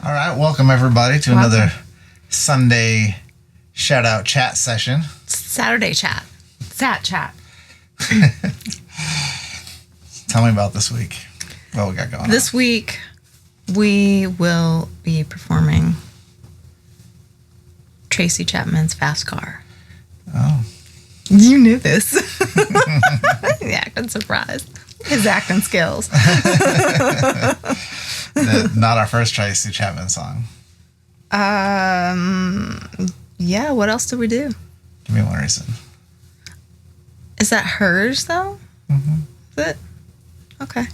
All right, welcome everybody to another Sunday shout-out chat session. Saturday chat. Sat chat. Tell me about this week. What we got going on? This week, we will be performing Tracy Chapman's Fast Car. Oh. You knew this. Yeah, good surprise. His acting skills. Not our first Tracy Chapman song. Yeah, what else did we do? Give me one reason. Is that hers, though? Mm-hmm. Is it? Okay. I'm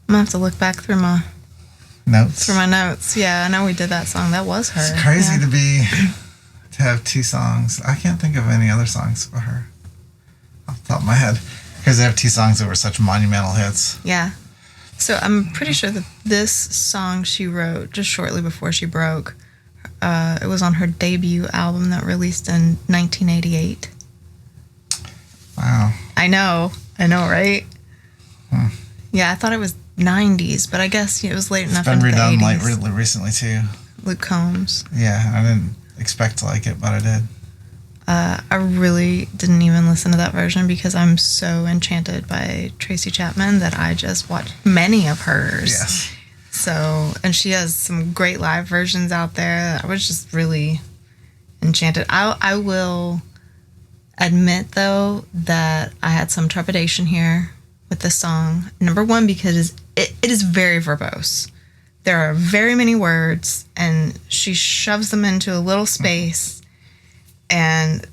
gonna have to look back through my Notes? notes. Yeah, I know we did that song. That was her. It's crazy to have two songs. I can't think of any other songs for her off the top of my head. Because they have two songs that were such monumental hits. Yeah. So I'm pretty sure that this song she wrote just shortly before she broke. It was on her debut album that released in 1988. Wow. I know, right? Hmm. Yeah, I thought it was 90s, but I guess it was late enough It's been into redone the 80s. like really recently too. Luke Combs. Yeah, I didn't expect to like it, but I did. I really didn't even listen to that version because I'm so enchanted by Tracy Chapman that I just watched many of hers. Yes. So, and she has some great live versions out there. I was just really enchanted. I will admit, though, that I had some trepidation here with this song. Number one, because it is very verbose. There are very many words, and she shoves them into a little space, and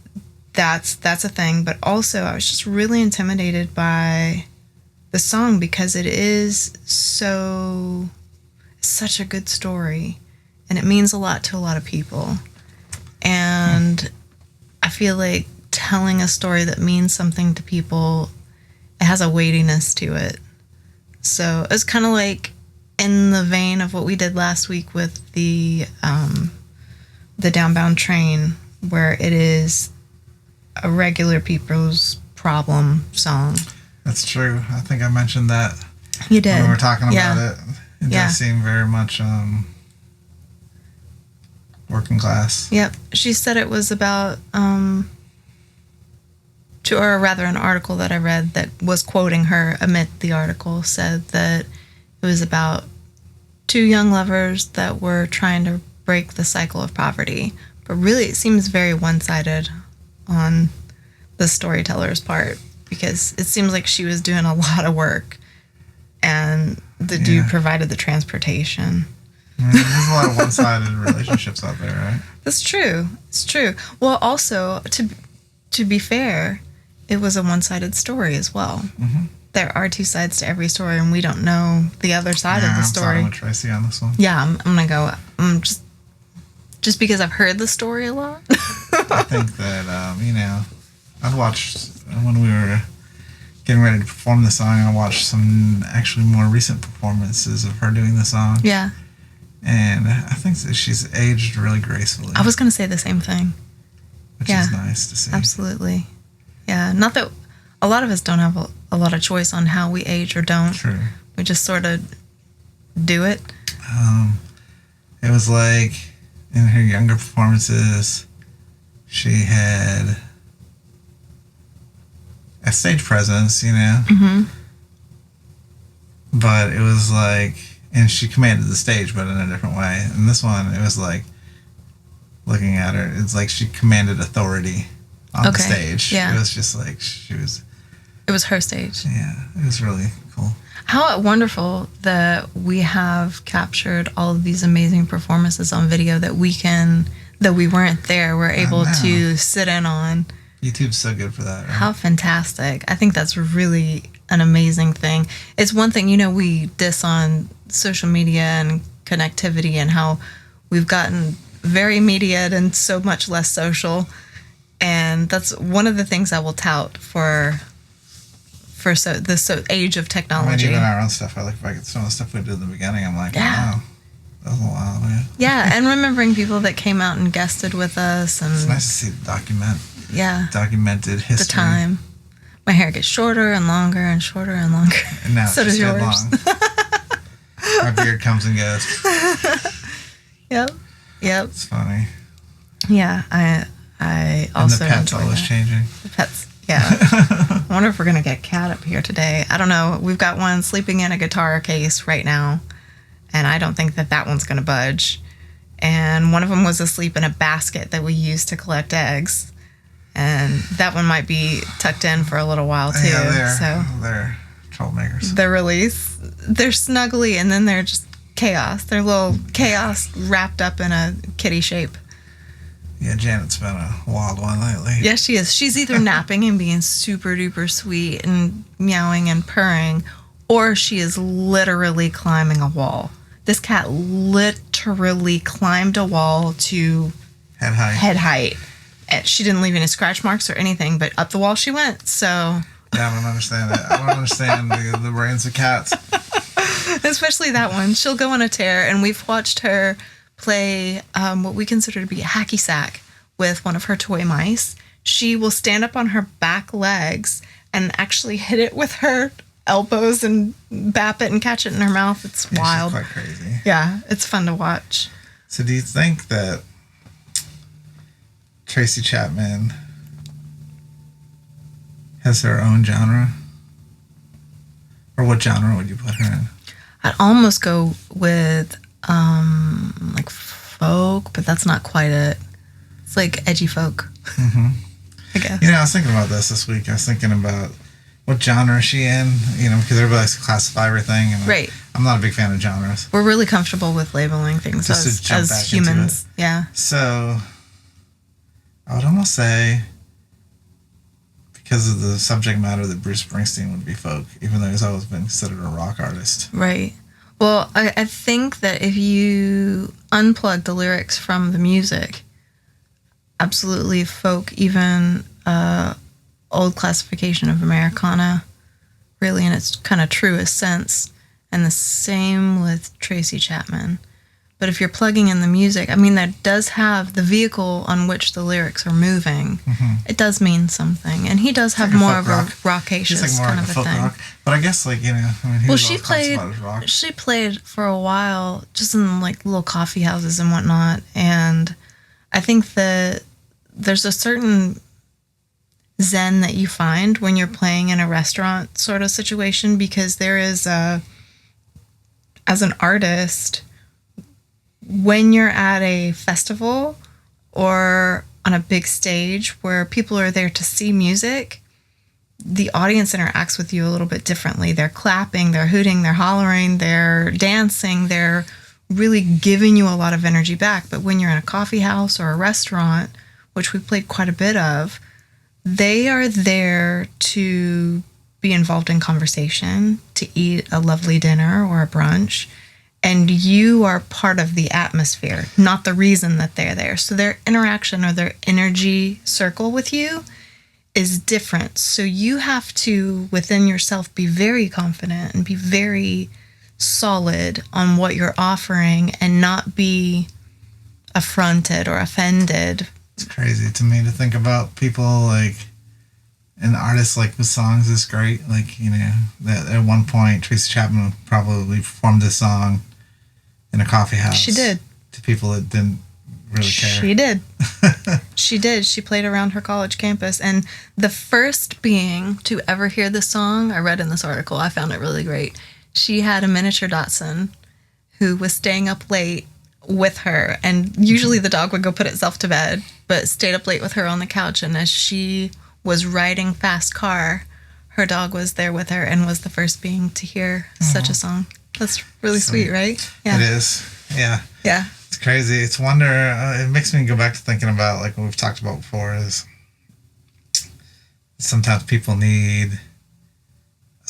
that's a thing. But also, I was just really intimidated by the song because it is such a good story, and it means a lot to a lot of people. And I feel like telling a story that means something to people, it has a weightiness to it. So it's kind of like in the vein of what we did last week with the Downbound Train, where it is a regular people's problem song. That's true. I think I mentioned that. You did. When we were talking about it. It Yeah. does seem very much working class. Yep. She said it was about, or rather an article that I read that was quoting her amid the article said that it was about two young lovers that were trying to break the cycle of poverty. But really it seems very one-sided on the storyteller's part because it seems like she was doing a lot of work and the dude provided the transportation. I mean, there's a lot of one-sided relationships out there, right? That's true. It's true. Well, also, to be fair, it was a one-sided story as well. Mm-hmm. There are two sides to every story, and we don't know the other side of the story. I'm siding with Tracy on this one. Yeah, I'm going to go. Just because I've heard the story a lot. I think that, I'd watched, when we were getting ready to perform the song, I watched some actually more recent performances of her doing the song. Yeah. And I think that she's aged really gracefully. I was going to say the same thing. Which is nice to see. Absolutely. Yeah, not that a lot of us don't have a lot of choice on how we age or don't. True. We just sort of do it. It was like in her younger performances, she had a stage presence, Mm-hmm. But it was like, and she commanded the stage, but in a different way. In this one, it was like, looking at her, it's like she commanded authority on the stage. Yeah. It was just like It was her stage. Yeah, it was really cool. How wonderful that we have captured all of these amazing performances on video that we weren't there, we're able to sit in on. YouTube's so good for that, right? How fantastic. I think that's really an amazing thing. It's one thing, we diss on social media and connectivity and how we've gotten very immediate and so much less social. And that's one of the things I will tout for this age of technology. I mean, even our own stuff. I look back at some of the stuff we did in the beginning. I'm like, wow, that was a while, man. Yeah, and remembering people that came out and guested with us, and it's nice to see documented history. The time. My hair gets shorter and longer and shorter and longer. And now so it's does just yours. long. My beard comes and goes. Yep. Yep. It's funny. Yeah, I also and the pet's enjoy always that. changing. The pets. Yeah. I wonder if we're gonna get Cat up here today. I don't know. We've got one sleeping in a guitar case right now, and I don't think that one's gonna budge. And one of them was asleep in a basket that we use to collect eggs, and that one might be tucked in for a little while too. Yeah, they're troublemakers. They're snuggly, and then they're just chaos. They're little chaos wrapped up in a kitty shape. Yeah, Janet's been a wild one lately. Yeah, she is. She's either napping and being super duper sweet and meowing and purring, or she is literally climbing a wall. This cat literally climbed a wall to head height. And she didn't leave any scratch marks or anything, but up the wall she went. So yeah, I don't understand it. I don't understand the brains of cats. Especially that one. She'll go on a tear, and we've watched her play what we consider to be a hacky sack with one of her toy mice. She will stand up on her back legs and actually hit it with her elbows and bap it and catch it in her mouth. It's wild. She's quite crazy. Yeah, it's fun to watch. So do you think that Tracy Chapman has her own genre? Or what genre would you put her in? I'd almost go with like folk, but that's not quite it. It's like edgy folk. Mm-hmm. I guess. I was thinking about this week. I was thinking about what genre is she in, because everybody likes to classify everything. And right. I'm not a big fan of genres. We're really comfortable with labeling things Just to jump as back humans. into it. Yeah. So I would almost say, because of the subject matter, that Bruce Springsteen would be folk, even though he's always been considered a rock artist. Right. Well, I think that if you unplug the lyrics from the music, absolutely folk, even old classification of Americana, really in its kind of truest sense, and the same with Tracy Chapman. But if you're plugging in the music, I mean, that does have the vehicle on which the lyrics are moving. Mm-hmm. It does mean something, and he does have more of a rockacious kind of a thing. Rock. But I guess, she played for a while just in like little coffee houses and whatnot, and I think that there's a certain zen that you find when you're playing in a restaurant sort of situation, because there is as an artist, when you're at a festival or on a big stage where people are there to see music, the audience interacts with you a little bit differently. They're clapping, they're hooting, they're hollering, they're dancing, they're really giving you a lot of energy back. But when you're in a coffee house or a restaurant, which we played quite a bit of, they are there to be involved in conversation, to eat a lovely dinner or a brunch, and you are part of the atmosphere, not the reason that they're there. So their interaction or their energy circle with you is different. So you have to, within yourself, be very confident and be very solid on what you're offering and not be affronted or offended. It's crazy to me to think about people and artists with songs is great. That at one point Tracy Chapman probably performed this song in a coffee house. She did. To people that didn't really care. She did. She did. She played around her college campus. And the first being to ever hear the song, I read in this article, I found it really great. She had a miniature Dachshund who was staying up late with her. And usually the dog would go put itself to bed, but stayed up late with her on the couch. And as she was riding fast car, her dog was there with her and was the first being to hear such a song. That's really sweet, right? Yeah. It is. Yeah. Yeah. It's crazy. It's wonder. It makes me go back to thinking about what we've talked about before is sometimes people need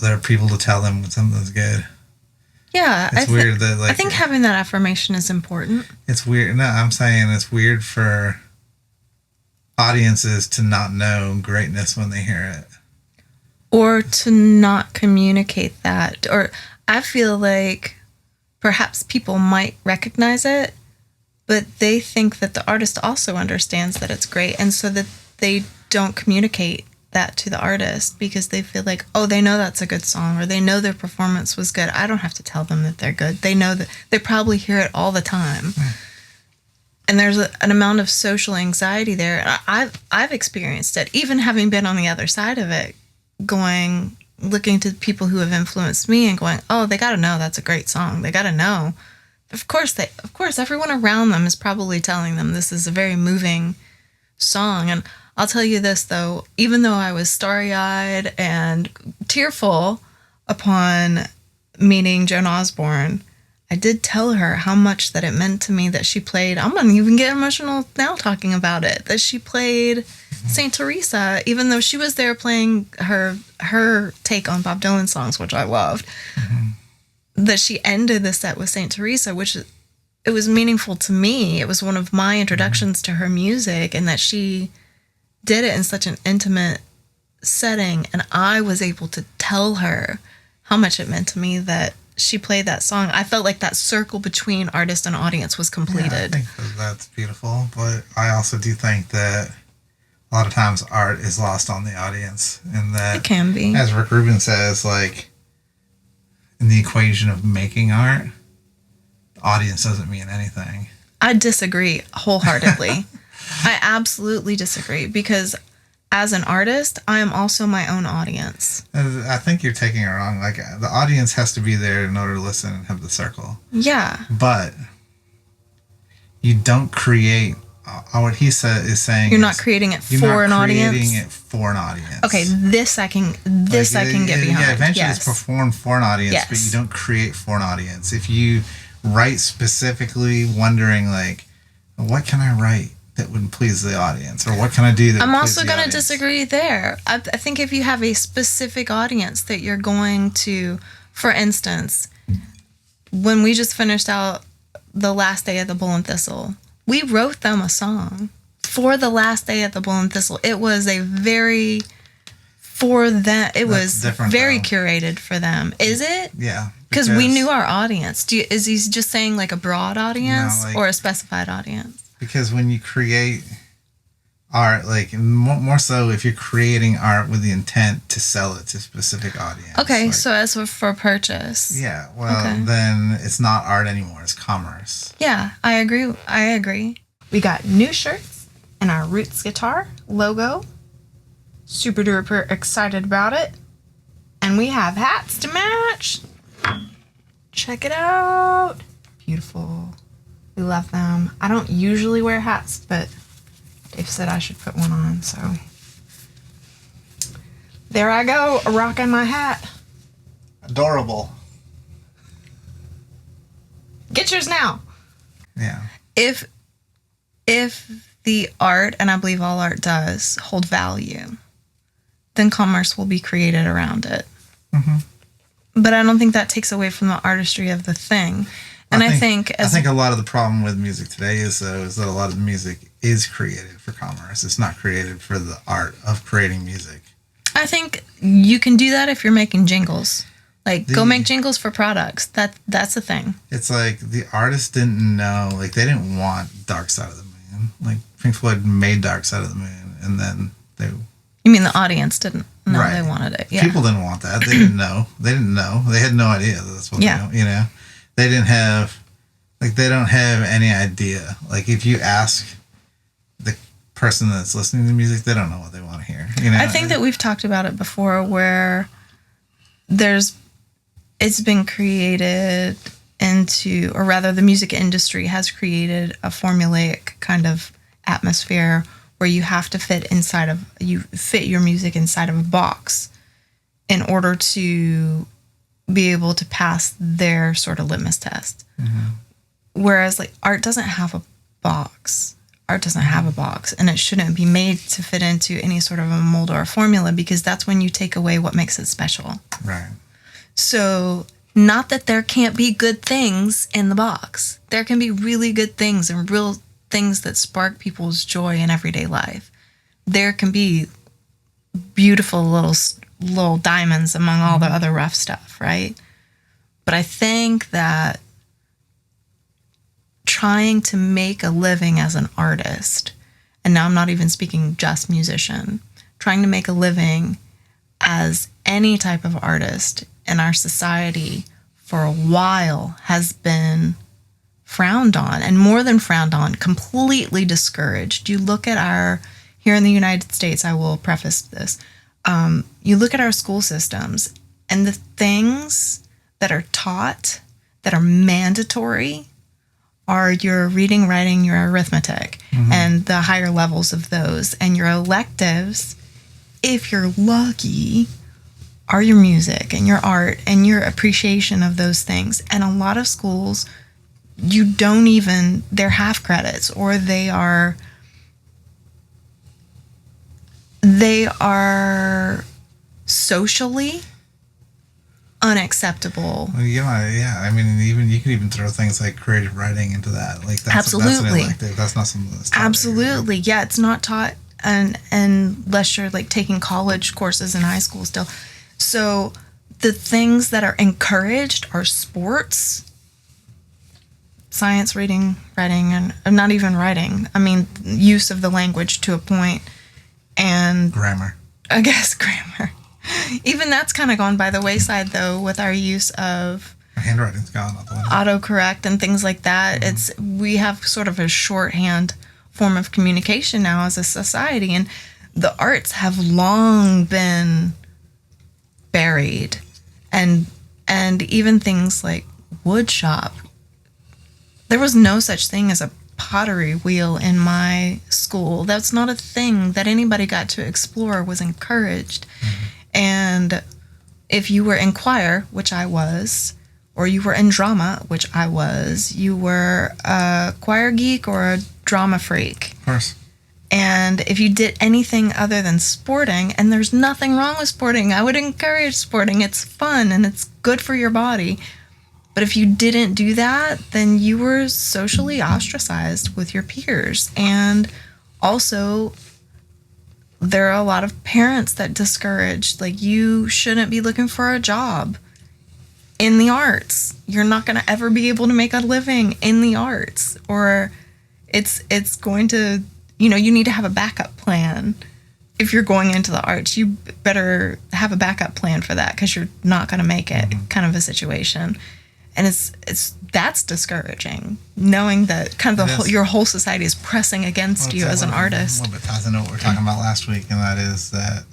other people to tell them when something's good. Yeah. It's weird that I think having that affirmation is important. It's weird. No, I'm saying it's weird for audiences to not know greatness when they hear it. Or to not communicate that. Or I feel like perhaps people might recognize it, but they think that the artist also understands that it's great, and so that they don't communicate that to the artist because they feel like, oh, they know that's a good song, or they know their performance was good. I don't have to tell them that they're good. They know that they probably hear it all the time. and there's an amount of social anxiety there. I've experienced it, even having been on the other side of it, looking to people who have influenced me and going, oh, they got to know that's a great song. They got to know. Of course, everyone around them is probably telling them this is a very moving song. And I'll tell you this, though, even though I was starry-eyed and tearful upon meeting Joan Osborne, I did tell her how much that it meant to me that she played. I'm going to even get emotional now talking about it, that she played St. Teresa, even though she was there playing her take on Bob Dylan songs, which I loved. That she ended the set with St. Teresa, which it was meaningful to me. It was one of my introductions to her music, and that she did it in such an intimate setting, and I was able to tell her how much it meant to me that she played that song. I felt like that circle between artist and audience was completed. Yeah, I think that's beautiful, but I also do think that a lot of times art is lost on the audience, and that it can be. As Rick Rubin says, like, in the equation of making art, the audience doesn't mean anything. I disagree wholeheartedly. I absolutely disagree, because as an artist, I am also my own audience. I think you're taking it wrong. Like, the audience has to be there in order to listen and have the circle. Yeah. But you don't create. What he is saying you're not creating it for an audience. You're not creating it for an audience. Okay, this I can get behind. Yeah, eventually yes. it's performed for an audience, yes. but you don't create for an audience. If you write specifically wondering, like, what can I write that would please the audience, or what can I do that I'm would also please the going to audience? disagree there. I think if you have a specific audience that you're going to, for instance, when we just finished out the last day of the Bull and Thistle, we wrote them a song for the last day at the Bull and Thistle. It was a very, for them, it was very though. Curated for them. Is it? Yeah. Because we knew our audience. Is he just saying like a broad audience, no, like, or a specified audience? Because when you create art, like, more so if you're creating art with the intent to sell it to a specific audience. Okay, like, so as for purchase. Yeah, well, okay. Then it's not art anymore. It's commerce. Yeah, I agree. We got new shirts and our Roots guitar logo. Super duper excited about it. And we have hats to match. Check it out. Beautiful. We love them. I don't usually wear hats, but Dave said I should put one on, so there I go, rocking my hat. Adorable. Get yours now. Yeah. If the art, and I believe all art does, hold value, then commerce will be created around it. Mm-hmm. But I don't think that takes away from the artistry of the thing. And I think a lot of the problem with music today is that a lot of the music is created for commerce. It's not created for the art of creating music. I think you can do that if you're making jingles. Like, go make jingles for products. That's the thing. It's like the artist didn't know, like, they didn't want Dark Side of the Moon. Like, Pink Floyd made Dark Side of the Moon, and then they... You mean the audience didn't know right. They wanted it? Yeah. People didn't want that. They didn't know. They had no idea that's what they, you know. They didn't have, like, they don't have any idea. Like, if you ask the person that's listening to music, they don't know what they want to hear. You know? I think that we've talked about it before, where it's been created into, or rather the music industry has created a formulaic kind of atmosphere where you have to fit your music inside of a box in order to be able to pass their sort of litmus test. Mm-hmm. Whereas, like, art doesn't have a box. Art doesn't have a box, and it shouldn't be made to fit into any sort of a mold or a formula, because that's when you take away what makes it special. Right. So, not that there can't be good things in the box. There can be really good things and real things that spark people's joy in everyday life. There can be beautiful little diamonds among all the other rough stuff, right? But I think that trying to make a living as an artist, and now I'm not even speaking just musician, trying to make a living as any type of artist in our society for a while has been frowned on, and more than frowned on, completely discouraged. You look at here in the United States, I will preface this, you look at our school systems, and the things that are taught that are mandatory are your reading, writing, your arithmetic, and the higher levels of those. And your electives, if you're lucky, are your music and your art and your appreciation of those things. And a lot of schools, they're half credits, or they are socially unacceptable. Well, yeah. I mean, you could even throw things like creative writing into that. Like that's an elective. That's not something that's taught. Absolutely, yeah. It's not taught, and unless you're like taking college courses in high school still. So the things that are encouraged are sports, science, reading, writing, and not even writing. I mean, use of the language to a point, and grammar. I guess grammar. Even that's kind of gone by the wayside, though, with our use of handwriting's gone. Autocorrect and things like that. We have sort of a shorthand form of communication now as a society, and the arts have long been buried, and even things like wood shop. There was no such thing as a pottery wheel in my school. That's not a thing that anybody got to explore, was encouraged. And if you were in choir, which I was, or you were in drama, which I was, you were a choir geek or a drama freak. Of course. And if you did anything other than sporting, and there's nothing wrong with sporting, I would encourage sporting. It's fun and it's good for your body. But if you didn't do that, then you were socially ostracized with your peers. And also, there are a lot of parents that discourage, like, you shouldn't be looking for a job in the arts. You're not going to ever be able to make a living in the arts. Or it's going to, you need to have a backup plan. If you're going into the arts, you better have a backup plan for that, because you're not going to make it, kind of a situation. And that's discouraging, knowing that kind of your whole society is pressing against you as an artist. A little bit ties into what we were talking about last week, and that is that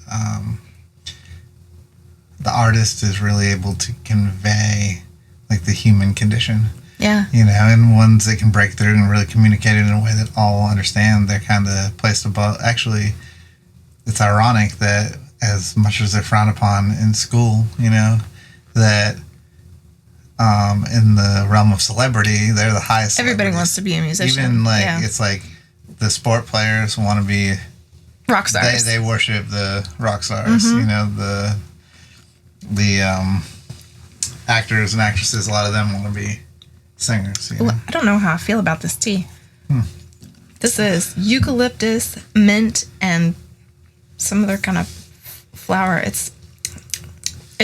the artist is really able to convey like the human condition. Yeah. And ones that can break through and really communicate it in a way that all understand. They're kind of placed above. Actually, it's ironic that as much as they're frowned upon in school, that in the realm of celebrity, they're the highest. Everybody wants to be a musician. Even it's like the sport players want to be rock stars. They worship the rock stars. The actors and actresses. A lot of them want to be singers. Well, I don't know how I feel about this tea. This is eucalyptus, mint, and some other kind of flower. It's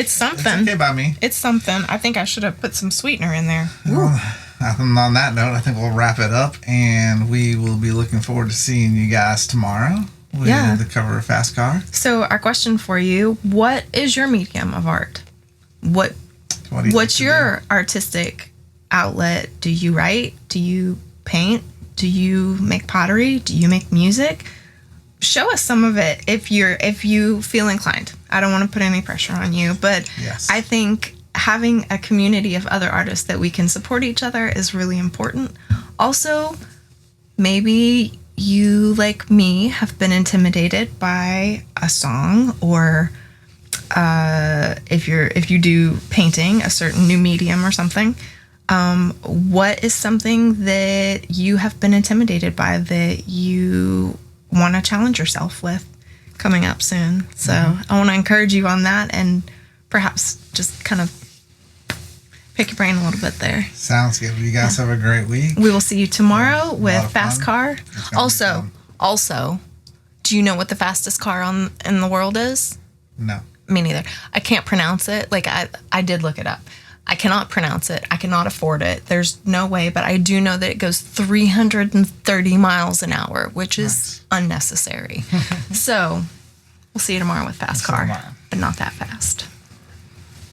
something. It's okay by me. It's something. I think I should have put some sweetener in there. Well, on that note, I think we'll wrap it up, and we will be looking forward to seeing you guys tomorrow with the cover of Fast Car. So our question for you, what is your medium of art? What's your artistic outlet? Do you write? Do you paint? Do you make pottery? Do you make music? Show us some of it if you feel inclined. I don't want to put any pressure on you, but yes. I think having a community of other artists that we can support each other is really important. Also, maybe you, like me, have been intimidated by a song, or if you do painting, a certain new medium or something. What is something that you have been intimidated by that you want to challenge yourself with coming up soon? So I want to encourage you on that, and perhaps just kind of pick your brain a little bit there. Sounds good. You guys have a great week. We will see you tomorrow with Fast Car. Also, do you know what the fastest car in the world is? No. Me neither. I can't pronounce it. Like, I did look it up. I cannot pronounce it. I cannot afford it. There's no way, but I do know that it goes 330 miles an hour, which is unnecessary. So we'll see you tomorrow with Fast Car, but not that fast.